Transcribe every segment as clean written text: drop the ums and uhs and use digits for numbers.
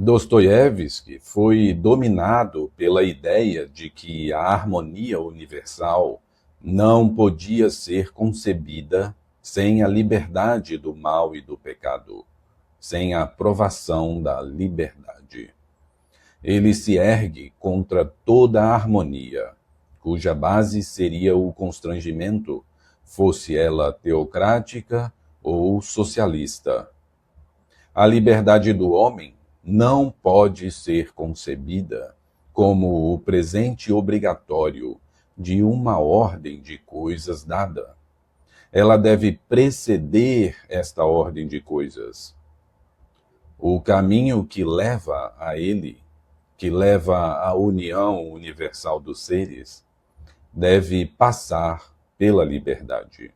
Dostoiévski foi dominado pela ideia de que a harmonia universal não podia ser concebida sem a liberdade do mal e do pecado, sem a provação da liberdade. Ele se ergue contra toda a harmonia, cuja base seria o constrangimento, fosse ela teocrática ou socialista. A liberdade do homem não pode ser concebida como o presente obrigatório de uma ordem de coisas dada. Ela deve preceder esta ordem de coisas. O caminho que leva a ele, que leva à união universal dos seres, deve passar pela liberdade.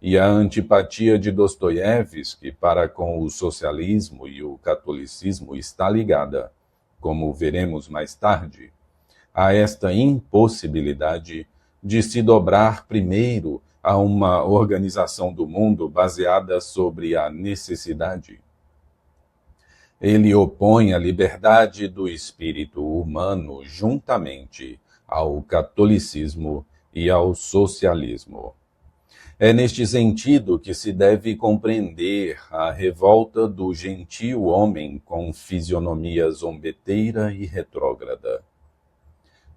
E a antipatia de Dostoiévski para com o socialismo e o catolicismo está ligada, como veremos mais tarde, a esta impossibilidade de se dobrar primeiro a uma organização do mundo baseada sobre a necessidade. Ele opõe a liberdade do espírito humano juntamente ao catolicismo e ao socialismo. É neste sentido que se deve compreender a revolta do gentil homem com fisionomia zombeteira e retrógrada.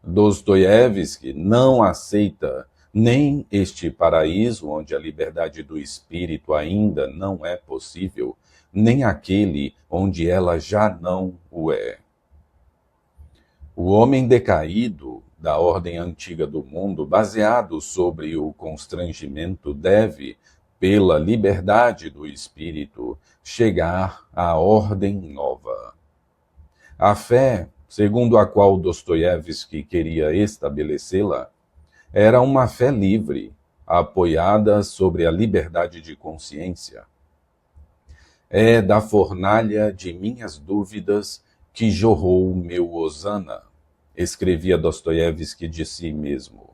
Dostoiévski não aceita nem este paraíso onde a liberdade do espírito ainda não é possível, nem aquele onde ela já não o é. O homem decaído da ordem antiga do mundo, baseado sobre o constrangimento, deve, pela liberdade do espírito, chegar à ordem nova. A fé, segundo a qual Dostoiévski queria estabelecê-la, era uma fé livre, apoiada sobre a liberdade de consciência. É da fornalha de minhas dúvidas que jorrou meu hosana, escrevia Dostoiévski de si mesmo.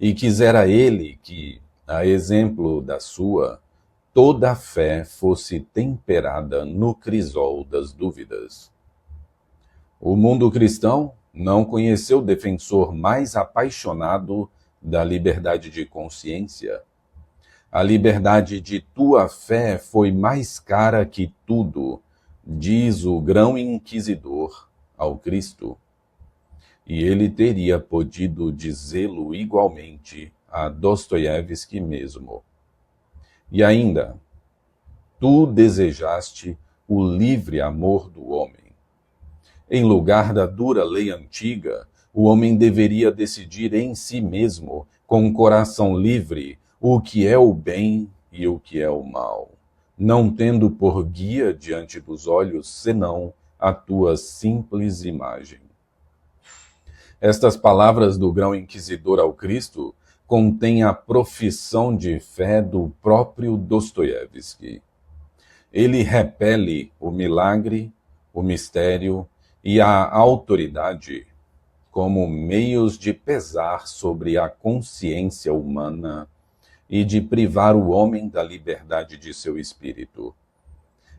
E quisera ele que, a exemplo da sua, toda a fé fosse temperada no crisol das dúvidas. O mundo cristão não conheceu defensor mais apaixonado da liberdade de consciência. A liberdade de tua fé foi mais cara que tudo, diz o grão-inquisidor ao Cristo. E ele teria podido dizê-lo igualmente a Dostoiévski mesmo. E ainda, tu desejaste o livre amor do homem. Em lugar da dura lei antiga, o homem deveria decidir em si mesmo, com um coração livre, o que é o bem e o que é o mal, não tendo por guia diante dos olhos senão a tua simples imagem. Estas palavras do grão-inquisidor ao Cristo contêm a profissão de fé do próprio Dostoiévski. Ele repele o milagre, o mistério e a autoridade como meios de pesar sobre a consciência humana e de privar o homem da liberdade de seu espírito.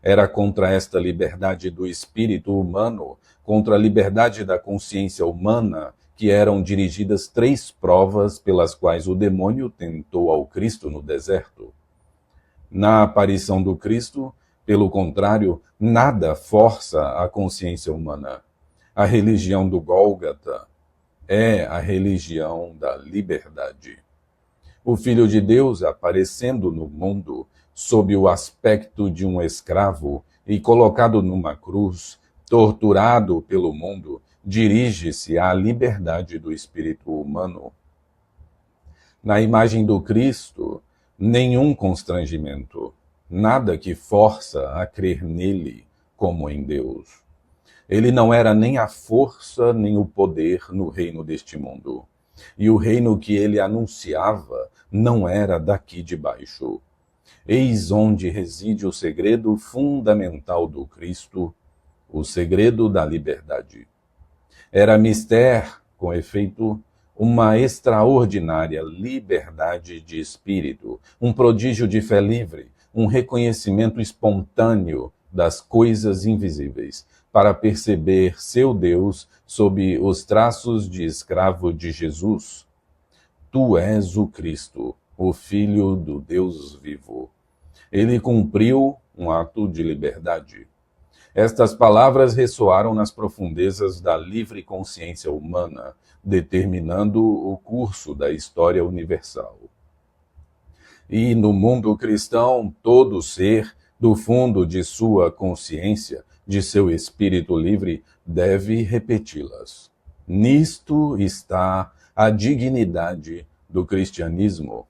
Era contra esta liberdade do espírito humano, contra a liberdade da consciência humana, que eram dirigidas 3 provas pelas quais o demônio tentou ao Cristo no deserto. Na aparição do Cristo, pelo contrário, nada força a consciência humana. A religião do Gólgota é a religião da liberdade. O Filho de Deus, aparecendo no mundo, sob o aspecto de um escravo e colocado numa cruz, torturado pelo mundo, dirige-se à liberdade do espírito humano. Na imagem do Cristo, nenhum constrangimento, nada que força a crer nele como em Deus. Ele não era nem a força nem o poder no reino deste mundo. E o reino que ele anunciava não era daqui de baixo. Eis onde reside o segredo fundamental do Cristo, o segredo da liberdade. Era mister, com efeito, uma extraordinária liberdade de espírito, um prodígio de fé livre, um reconhecimento espontâneo das coisas invisíveis, para perceber seu Deus sob os traços de escravo de Jesus. Tu és o Cristo, o Filho do Deus vivo. Ele cumpriu um ato de liberdade. Estas palavras ressoaram nas profundezas da livre consciência humana, determinando o curso da história universal. E no mundo cristão, todo ser, do fundo de sua consciência, de seu espírito livre, deve repeti-las. Nisto está a dignidade do cristianismo.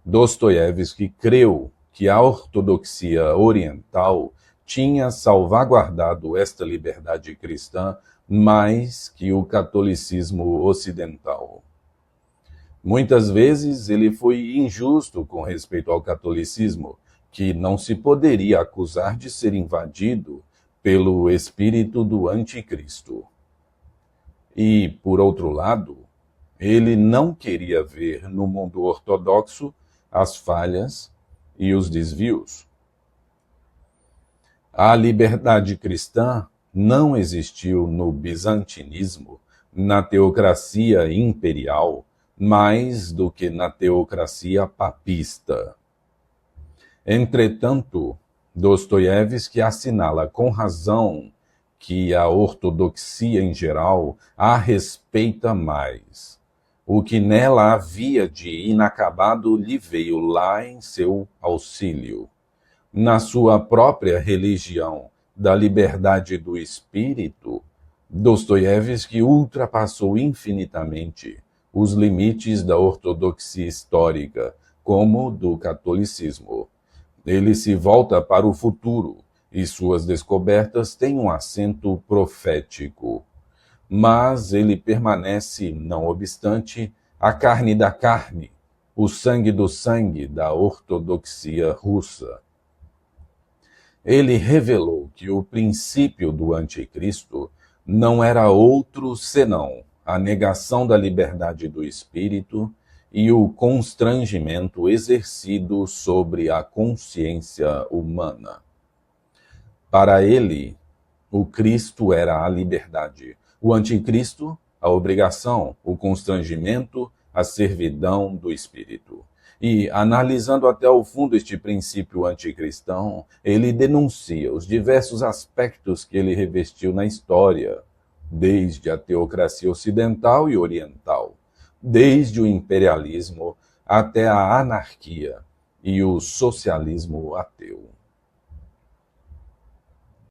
Dostoiévski creu que a ortodoxia oriental tinha salvaguardado esta liberdade cristã mais que o catolicismo ocidental. Muitas vezes ele foi injusto com respeito ao catolicismo, que não se poderia acusar de ser invadido pelo espírito do anticristo. E, por outro lado, ele não queria ver no mundo ortodoxo as falhas e os desvios. A liberdade cristã não existiu no bizantinismo, na teocracia imperial, mais do que na teocracia papista. Entretanto, Dostoiévski assinala com razão que a ortodoxia em geral a respeita mais. O que nela havia de inacabado lhe veio lá em seu auxílio. Na sua própria religião da liberdade do espírito, Dostoiévski ultrapassou infinitamente os limites da ortodoxia histórica, como do catolicismo. Ele se volta para o futuro, e suas descobertas têm um acento profético. Mas ele permanece, não obstante, a carne da carne, o sangue do sangue da ortodoxia russa. Ele revelou que o princípio do anticristo não era outro senão a negação da liberdade do espírito e o constrangimento exercido sobre a consciência humana. Para ele, o Cristo era a liberdade, o anticristo, a obrigação, o constrangimento, a servidão do espírito. E, analisando até o fundo este princípio anticristão, ele denuncia os diversos aspectos que ele revestiu na história, desde a teocracia ocidental e oriental, desde o imperialismo até a anarquia e o socialismo ateu.